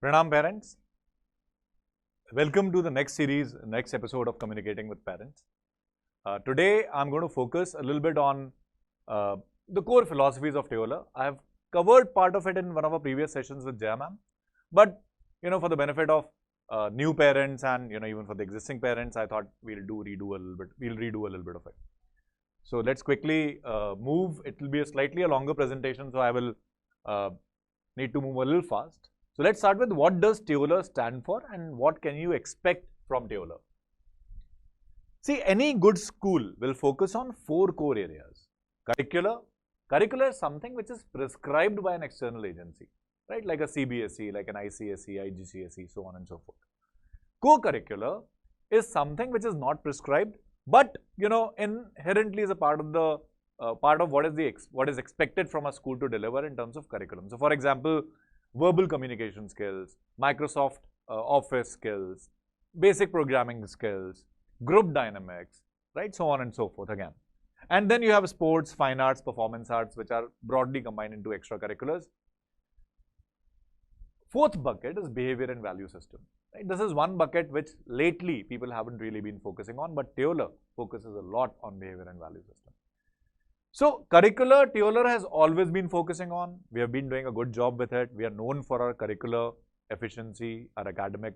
Pranam parents, welcome to the next episode of Communicating with Parents. Today I'm going to focus a little bit on the core philosophies of Teoler. I have covered part of it in one of our previous sessions with Jaya ma'am, but for the benefit of new parents and even for the existing parents, I thought we'll redo a little bit of it. So let's quickly move. It will be a longer presentation, so I will need to move a little fast. So let's start with what does Teoler stand for and what can you expect from Teoler. See, any good school will focus on 4 core areas. Curricular is something which is prescribed by an external agency, right? Like a CBSE, like an ICSE, IGCSE, so on and so forth. Co-curricular is something which is not prescribed, but inherently is a part of what is expected from a school to deliver in terms of curriculum. So, for example, verbal communication skills, Microsoft Office skills, basic programming skills, group dynamics, right? So on and so forth again. And then you have sports, fine arts, performance arts, which are broadly combined into extracurriculars. 4th bucket is behavior and value system. Right? This is one bucket which lately people haven't really been focusing on, but Teoler focuses a lot on behavior and value system. So, Teoler has always been focusing on. We have been doing a good job with it. We are known for our curricular efficiency, our academic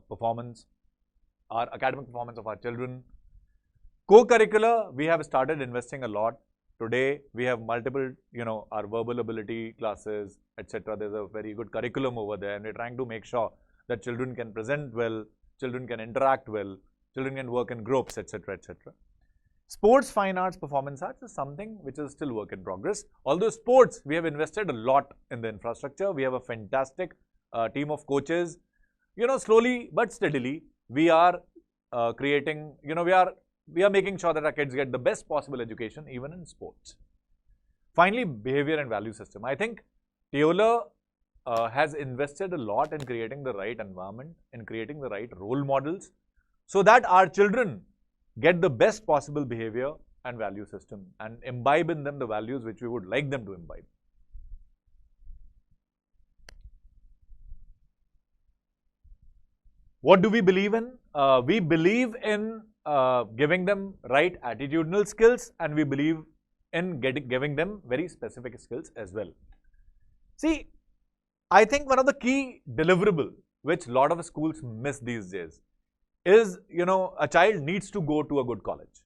performance of our children. Co-curricular, we have started investing a lot. Today, we have multiple, our verbal ability classes, etc. There's a very good curriculum over there, and we're trying to make sure that children can present well, children can interact well, children can work in groups, etc., etc. Sports, fine arts, performance arts is something which is still work in progress. Although sports, we have invested a lot in the infrastructure. We have a fantastic team of coaches. Slowly but steadily, we are creating, we are making sure that our kids get the best possible education even in sports. Finally, behavior and value system. I think Teoler has invested a lot in creating the right environment, in creating the right role models, so that our children get the best possible behavior and value system and imbibe in them the values which we would like them to imbibe. What do we believe in? We believe in giving them right attitudinal skills, and we believe in giving them very specific skills as well. See, I think one of the key deliverables which a lot of schools miss these days is, a child needs to go to a good college.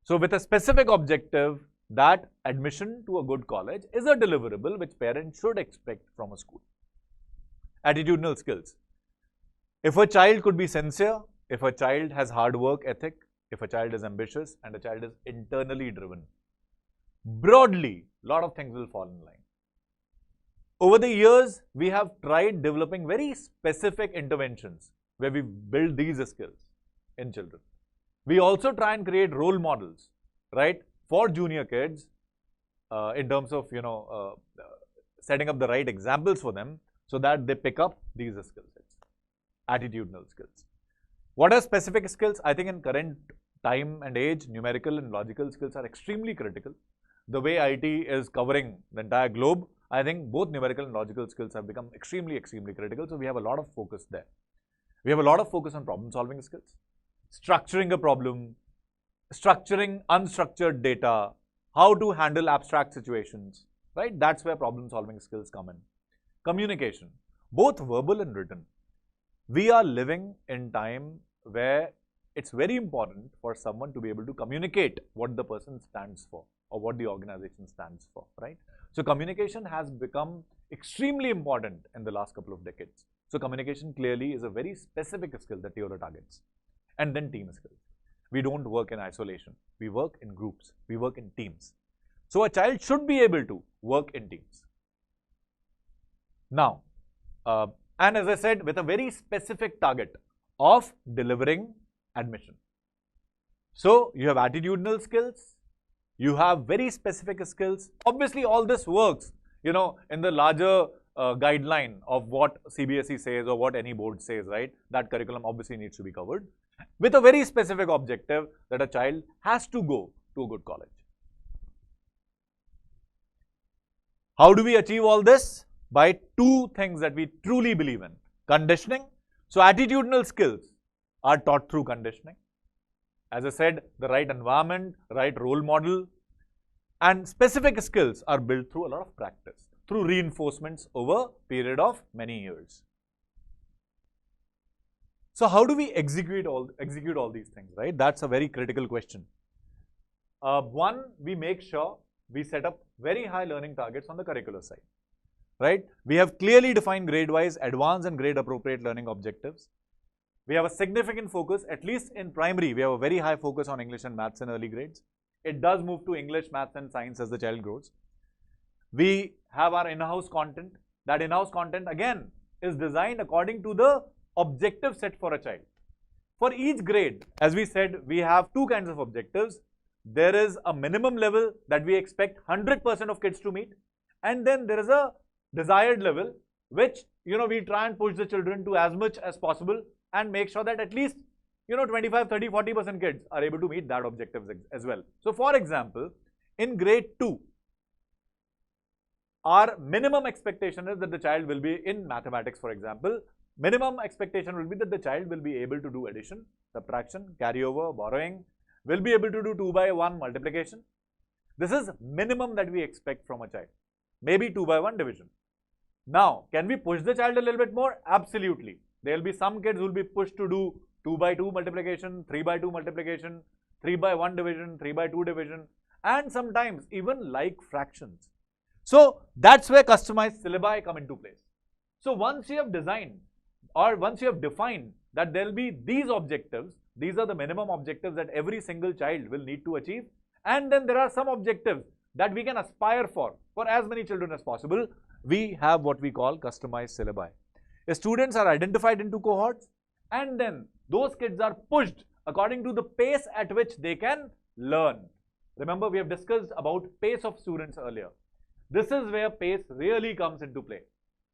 So with a specific objective, that admission to a good college is a deliverable which parents should expect from a school. Attitudinal skills. If a child could be sincere, if a child has hard work ethic, if a child is ambitious and a child is internally driven, broadly, a lot of things will fall in line. Over the years, we have tried developing very specific interventions where we build these skills in children. We also try and create role models, right, for junior kids in terms of, setting up the right examples for them so that they pick up these skill sets, attitudinal skills. What are specific skills? I think in current time and age, numerical and logical skills are extremely critical. The way IT is covering the entire globe, I think both numerical and logical skills have become extremely critical. So we have a lot of focus there. We have a lot of focus on problem solving skills, structuring a problem, structuring unstructured data, how to handle abstract situations, right? That's where problem solving skills come in. Communication, both verbal and written. We are living in time where it's very important for someone to be able to communicate what the person stands for or what the organization stands for, right? So communication has become extremely important in the last couple of decades. So communication clearly is a very specific skill that Teoler targets. And then team skills. We don't work in isolation. We work in groups. We work in teams. So a child should be able to work in teams. Now, and as I said, with a very specific target of delivering admission. So you have attitudinal skills. You have very specific skills. Obviously, all this works, in the larger guideline of what CBSE says or what any board says, right? That curriculum obviously needs to be covered with a very specific objective that a child has to go to a good college. How do we achieve all this? by two things that we truly believe in. Conditioning. So attitudinal skills are taught through conditioning. As I said, the right environment, right role model, and specific skills are built through a lot of practice, through reinforcements over a period of many years. So how do we execute all these things, right? That's a very critical question. One, we make sure we set up very high learning targets on the curricular side, right? We have clearly defined grade-wise advanced and grade-appropriate learning objectives. We have a significant focus, at least in primary, we have a very high focus on English and maths in early grades. It does move to English, maths and science as the child grows. We have our in-house content. That in-house content again is designed according to the objective set for a child. For each grade, as we said, we have two kinds of objectives. There is a minimum level that we expect 100% of kids to meet, and then there is a desired level which we try and push the children to as much as possible and make sure that at least 25, 30, 40% kids are able to meet that objective as well. So for example, in grade 2, our minimum expectation is that the child will be in mathematics, for example. Minimum expectation will be that the child will be able to do addition, subtraction, carryover, borrowing, will be able to do 2 by 1 multiplication. This is minimum that we expect from a child. Maybe 2 by 1 division. Now, can we push the child a little bit more? Absolutely. There will be some kids who will be pushed to do 2 by 2 multiplication, 3 by 2 multiplication, 3 by 1 division, 3 by 2 division, and sometimes even like fractions. So that's where customized syllabi come into place. So once you have designed or once you have defined that there will be these objectives, these are the minimum objectives that every single child will need to achieve, and then there are some objectives that we can aspire for as many children as possible. We have what we call customized syllabi. The students are identified into cohorts, and then those kids are pushed according to the pace at which they can learn. Remember, we have discussed about pace of students earlier. This is where pace really comes into play.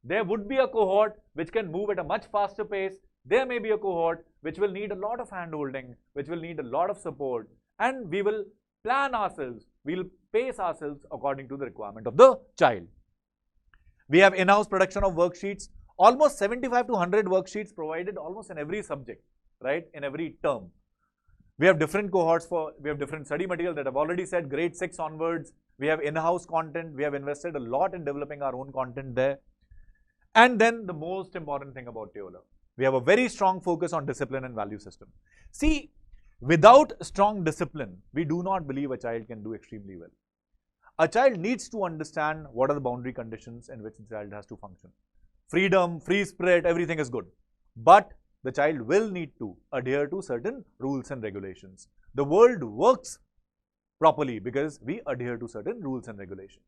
There would be a cohort which can move at a much faster pace. There may be a cohort which will need a lot of hand-holding, which will need a lot of support, and we will plan ourselves, we'll pace ourselves according to the requirement of the child. We have in-house production of worksheets, almost 75 to 100 worksheets provided almost in every subject, right, in every term. We have different cohorts we have different study material that I've already said, grade 6 onwards. We have in-house content. We have invested a lot in developing our own content there. And then the most important thing about Teoler, we have a very strong focus on discipline and value system. See, without strong discipline, we do not believe a child can do extremely well. A child needs to understand what are the boundary conditions in which the child has to function. Freedom, free spirit, everything is good. But the child will need to adhere to certain rules and regulations. The world works properly because we adhere to certain rules and regulations.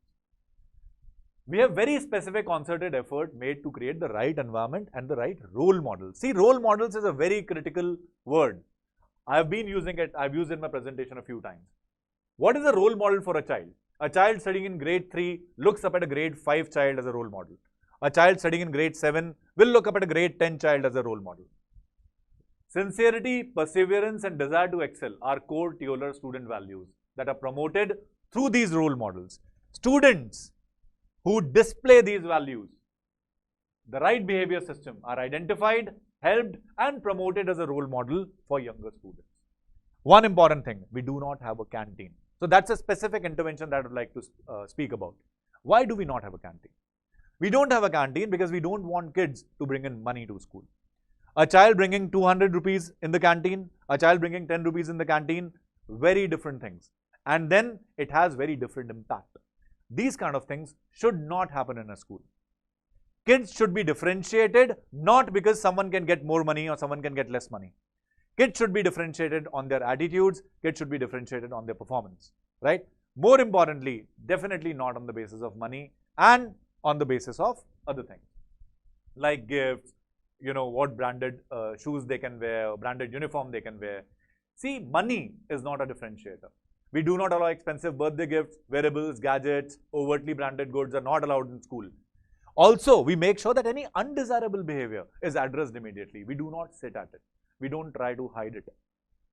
We have very specific concerted effort made to create the right environment and the right role models. See, role models is a very critical word. I have been using it, I've used it in my presentation a few times. What is a role model for a child? A child studying in grade 3 looks up at a grade 5 child as a role model. A child studying in grade 7 will look up at a grade 10 child as a role model. Sincerity, perseverance and desire to excel are core Teoler student values that are promoted through these role models. Students who display these values, the right behavior system, are identified, helped and promoted as a role model for younger students. One important thing, we do not have a canteen. So that's a specific intervention that I would like to speak about. Why do we not have a canteen? We don't have a canteen because we don't want kids to bring in money to school. A child bringing 200 rupees in the canteen, a child bringing 10 rupees in the canteen, very different things. And then it has very different impact. These kind of things should not happen in a school. Kids should be differentiated, not because someone can get more money or someone can get less money. Kids should be differentiated on their attitudes, kids should be differentiated on their performance, right? More importantly, definitely not on the basis of money and on the basis of other things, like gifts, what branded shoes they can wear, or branded uniform they can wear. See, money is not a differentiator. We do not allow expensive birthday gifts, wearables, gadgets, overtly branded goods are not allowed in school. Also, we make sure that any undesirable behavior is addressed immediately. We do not sit at it. We don't try to hide it.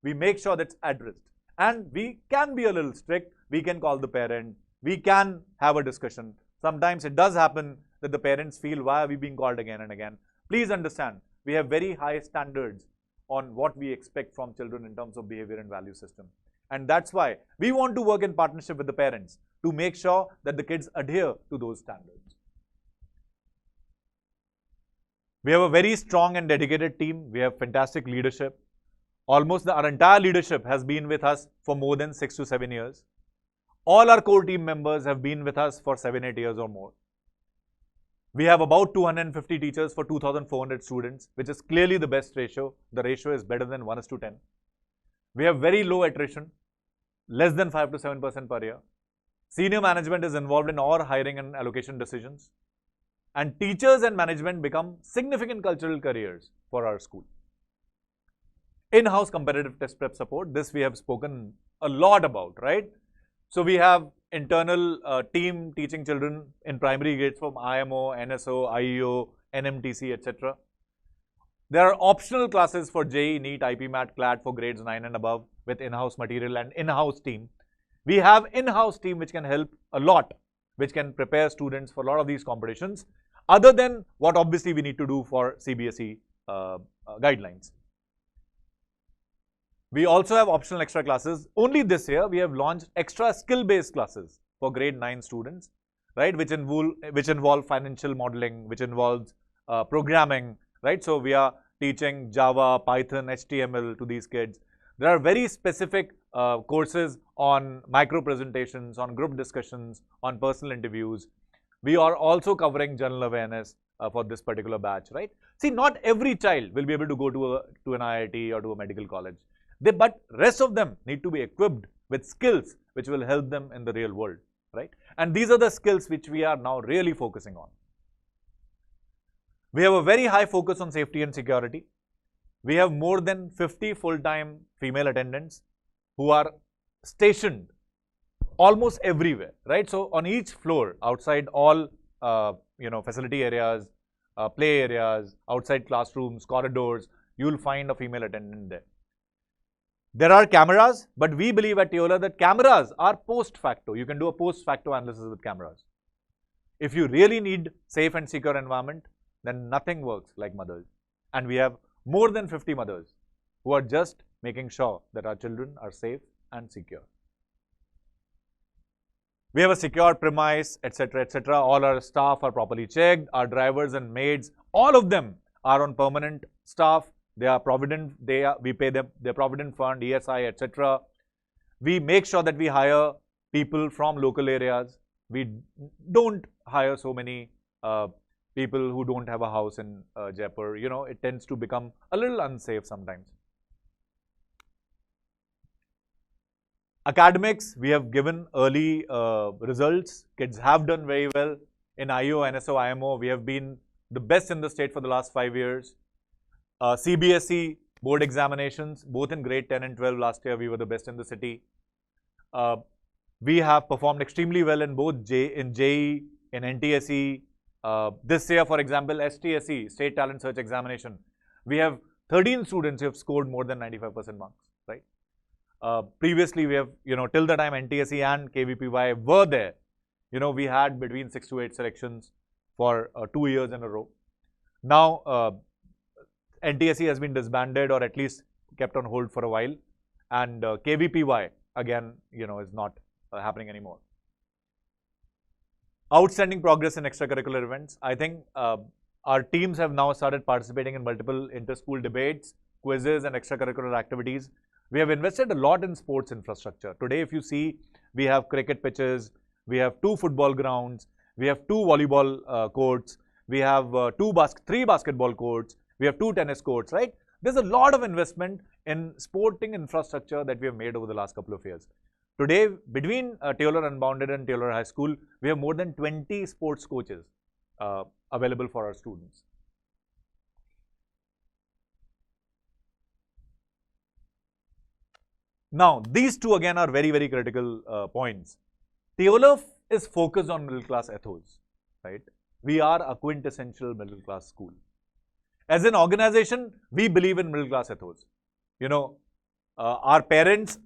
We make sure that's addressed. And we can be a little strict. We can call the parent. We can have a discussion. Sometimes it does happen that the parents feel, why are we being called again and again? Please understand, we have very high standards on what we expect from children in terms of behavior and value system. And that's why we want to work in partnership with the parents to make sure that the kids adhere to those standards. We have a very strong and dedicated team. We have fantastic leadership. Almost our entire leadership has been with us for more than 6 to 7 years. All our core team members have been with us for 7-8 years or more. We have about 250 teachers for 2,400 students, which is clearly the best ratio. The ratio is better than 1:10. We have very low attrition, less than 5 to 7% per year. Senior management is involved in all hiring and allocation decisions. And teachers and management become significant cultural careers for our school. In-house competitive test prep support, this we have spoken a lot about, right? So we have internal team teaching children in primary grades from IMO, NSO, IEO, NMTC, etc. There are optional classes for JEE, NEET, IP, MAT, CLAT for grades 9 and above with in-house material and in-house team. We have in-house team which can help a lot, which can prepare students for a lot of these competitions, other than what obviously we need to do for CBSE guidelines. We also have optional extra classes. Only this year, we have launched extra skill-based classes for grade 9 students, right, which involve financial modeling, which involves programming, right? So we are teaching Java, Python, HTML to these kids. There are very specific courses on micro presentations, on group discussions, on personal interviews. We are also covering general awareness for this particular batch, right? See, not every child will be able to go to an IIT or to a medical college. But rest of them need to be equipped with skills which will help them in the real world, right? And these are the skills which we are now really focusing on. We have a very high focus on safety and security. We have more than 50 full-time female attendants who are stationed almost everywhere, right? So on each floor, outside all facility areas, play areas, outside classrooms, corridors, you will find a female attendant there. There are cameras, but we believe at Teoler that cameras are post facto. You can do a post facto analysis with cameras. If you really need safe and secure environment, then nothing works like mothers. And we have more than 50 mothers who are just making sure that our children are safe and secure. We have a secure premise, etc., etc. All our staff are properly checked. Our drivers and maids, all of them are on permanent staff. They are provident. We pay them their provident fund, ESI, etc. We make sure that we hire people from local areas. We don't hire so many people who don't have a house in Jaipur. You know, it tends to become a little unsafe sometimes. Academics, we have given early results. Kids have done very well. In IO, NSO, IMO, we have been the best in the state for the last 5 years. CBSE board examinations, both in grade 10 and 12 last year, we were the best in the city. We have performed extremely well in both JEE, in NTSE. This year, for example, STSE, State Talent Search Examination, we have 13 students who have scored more than 95% marks, right? Previously, we have, till the time NTSE and KVPY were there, we had between 6 to 8 selections for 2 years in a row. Now, NTSE has been disbanded or at least kept on hold for a while, and KVPY again, is not happening anymore. Outstanding progress in extracurricular events. I think our teams have now started participating in multiple inter-school debates, quizzes, and extracurricular activities. We have invested a lot in sports infrastructure. Today, if you see, we have cricket pitches, we have 2 football grounds, we have 2 volleyball courts, we have 3 basketball courts, we have 2 tennis courts, right? There's a lot of investment in sporting infrastructure that we have made over the last couple of years. Today, between Teoler Unbounded and Teoler High School, we have more than 20 sports coaches available for our students. Now, these two again are very, very critical points. Teoler is focused on middle class ethos, right? We are a quintessential middle class school. As an organization, we believe in middle class ethos. Our parents,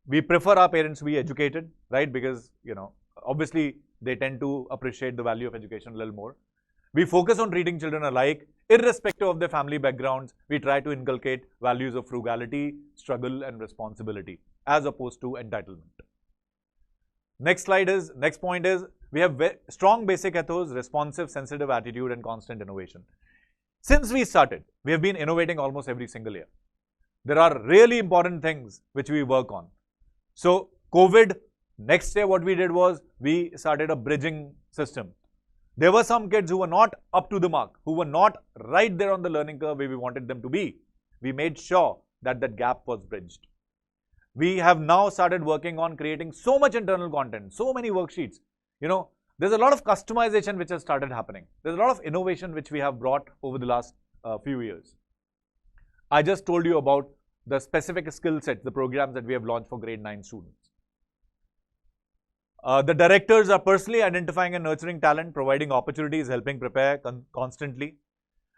we prefer our parents to be educated, right? Because, obviously they tend to appreciate the value of education a little more. We focus on treating children alike, irrespective of their family backgrounds. We try to inculcate values of frugality, struggle, and responsibility, as opposed to entitlement. Next point is, we have strong basic ethos, responsive, sensitive attitude, and constant innovation. Since we started, we have been innovating almost every single year. There are really important things which we work on. So, COVID, next year what we did was, we started a bridging system. There were some kids who were not up to the mark, who were not right there on the learning curve where we wanted them to be. We made sure that that gap was bridged. We have now started working on creating so much internal content, so many worksheets. You know, there's a lot of customization which has started happening. There's a lot of innovation which we have brought over the last few years. I just told you about the specific skill sets, the programs that we have launched for grade 9 students. The directors are personally identifying and nurturing talent, providing opportunities, helping prepare constantly.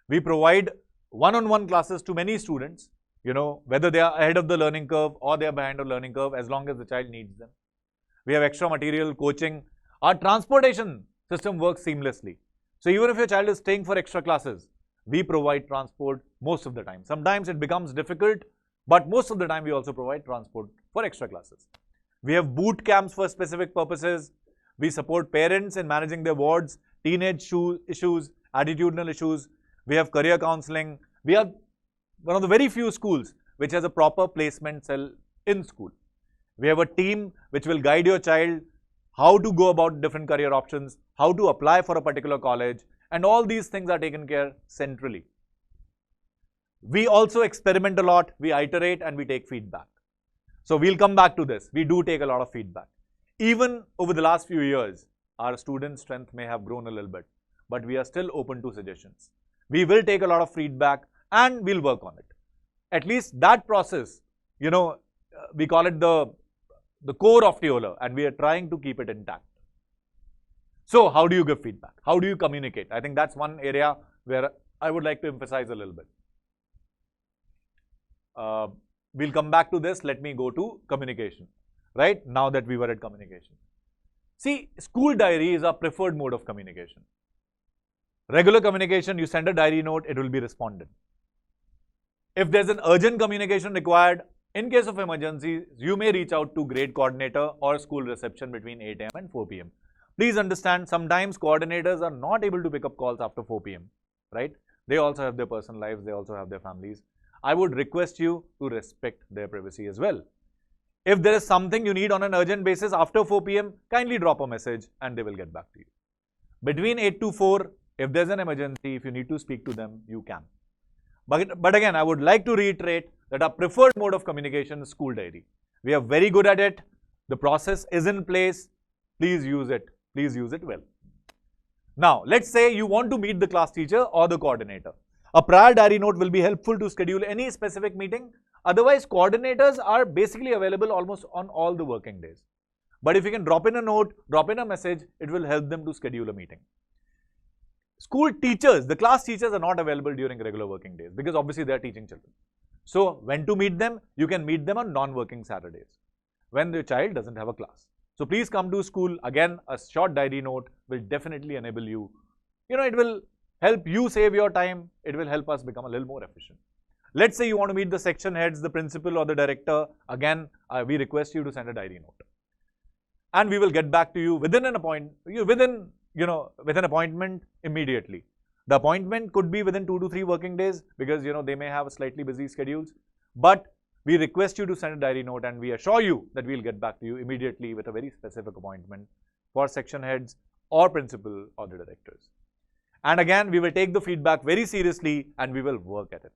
We provide one-on-one classes to many students, you know, whether they are ahead of the learning curve or they are behind the learning curve, as long as the child needs them. We have extra material, coaching. Our transportation system works seamlessly. So even if your child is staying for extra classes, we provide transport most of the time. Sometimes it becomes difficult, but most of the time we also provide transport for extra classes. We have boot camps for specific purposes. We support parents in managing their wards, teenage issues, attitudinal issues. We have career counseling. We are one of the very few schools which has a proper placement cell in school. We have a team which will guide your child how to go about different career options, how to apply for a particular college, and all these things are taken care centrally. We also experiment a lot, we iterate, and we take feedback. So we'll come back to this. We do take a lot of feedback. Even over the last few years, our student strength may have grown a little bit, but we are still open to suggestions. We will take a lot of feedback and we'll work on it. At least that process, you know, we call it the core of Teoler, and we are trying to keep it intact. So how do you give feedback? How do you communicate? I think that's one area where I would like to emphasize a little bit. We'll come back to this. Let me go to communication, right? Now that we were at communication. See, school diary is our preferred mode of communication. Regular communication, you send a diary note, it will be responded. If there's an urgent communication required, in case of emergency, you may reach out to grade coordinator or school reception between 8 AM and 4 PM. Please understand, sometimes coordinators are not able to pick up calls after 4 PM, right? They also have their personal lives, they also have their families. I would request you to respect their privacy as well. If there is something you need on an urgent basis after 4 PM, kindly drop a message and they will get back to you. Between 8 to 4, if there's an emergency, if you need to speak to them, you can. But again, I would like to reiterate that our preferred mode of communication is school diary. We are very good at it. The process is in place. Please use it. Please use it well. Now, let's say you want to meet the class teacher or the coordinator. A prior diary note will be helpful to schedule any specific meeting. Otherwise, coordinators are basically available almost on all the working days. But if you can drop in a note, drop in a message, it will help them to schedule a meeting. School teachers, the class teachers are not available during regular working days because obviously they are teaching children. So, when to meet them? You can meet them on non-working Saturdays when the child doesn't have a class. So, please come to school. Again, a short diary note will definitely enable you. You know, it will help you save your time. It will help us become a little more efficient. Let's say you want to meet the section heads, the principal or the director. Again, we request you to send a diary note. And we will get back to you within an appointment immediately. The appointment could be within 2 to 3 working days because, you know, they may have slightly busy schedules. But we request you to send a diary note and we assure you that we'll get back to you immediately with a very specific appointment for section heads or principal or the directors. And again, we will take the feedback very seriously and we will work at it.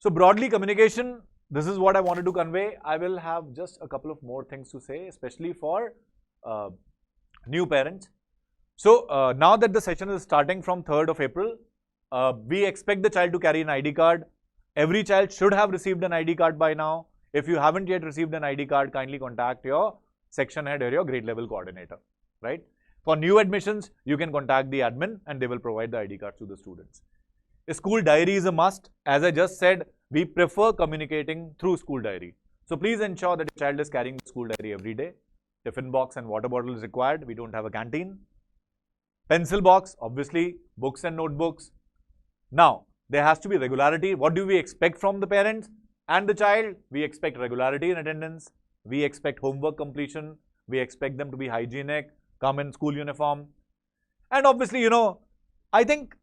So broadly, communication, this is what I wanted to convey. I will have just a couple of more things to say, especially for new parents. So now that the session is starting from 3rd of April, we expect the child to carry an ID card. Every child should have received an ID card by now. If you haven't yet received an ID card, kindly contact your section head or your grade level coordinator, right? For new admissions, you can contact the admin and they will provide the ID cards to the students. A school diary is a must. As I just said, we prefer communicating through school diary. So please ensure that your child is carrying the school diary every day. Tiffin box and water bottle is required. We don't have a canteen. Pencil box, obviously, books and notebooks. Now, there has to be regularity. What do we expect from the parents and the child? We expect regularity in attendance. We expect homework completion. We expect them to be hygienic, come in school uniform. And obviously, I think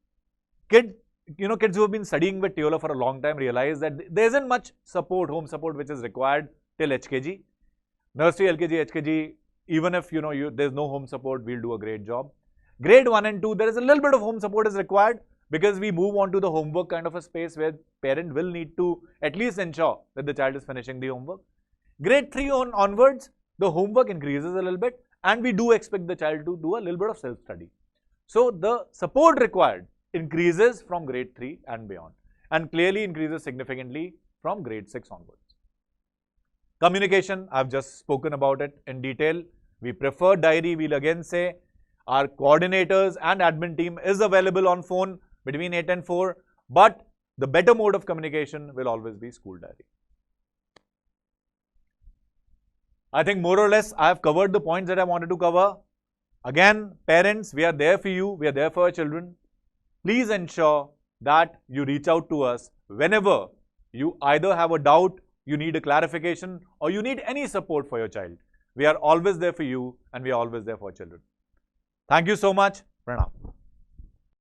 kids who have been studying with Teoler for a long time realize that there isn't much support, home support, which is required till HKG. Nursery, LKG, HKG, even if, there's no home support, we'll do a great job. Grade 1 and 2, there is a little bit of home support is required because we move on to the homework kind of a space where parent will need to at least ensure that the child is finishing the homework. Grade 3 onwards, the homework increases a little bit and we do expect the child to do a little bit of self-study. So, the support required increases from grade 3 and beyond and clearly increases significantly from grade 6 onwards. Communication, I've just spoken about it in detail. We prefer diary. We'll again say our coordinators and admin team is available on phone between 8 and 4, but the better mode of communication will always be school diary. I think more or less I have covered the points that I wanted to cover. Again, parents, we are there for you. We are there for our children. Please ensure that you reach out to us whenever you either have a doubt, you need a clarification, or you need any support for your child. We are always there for you and we are always there for children. Thank you so much. Pranam.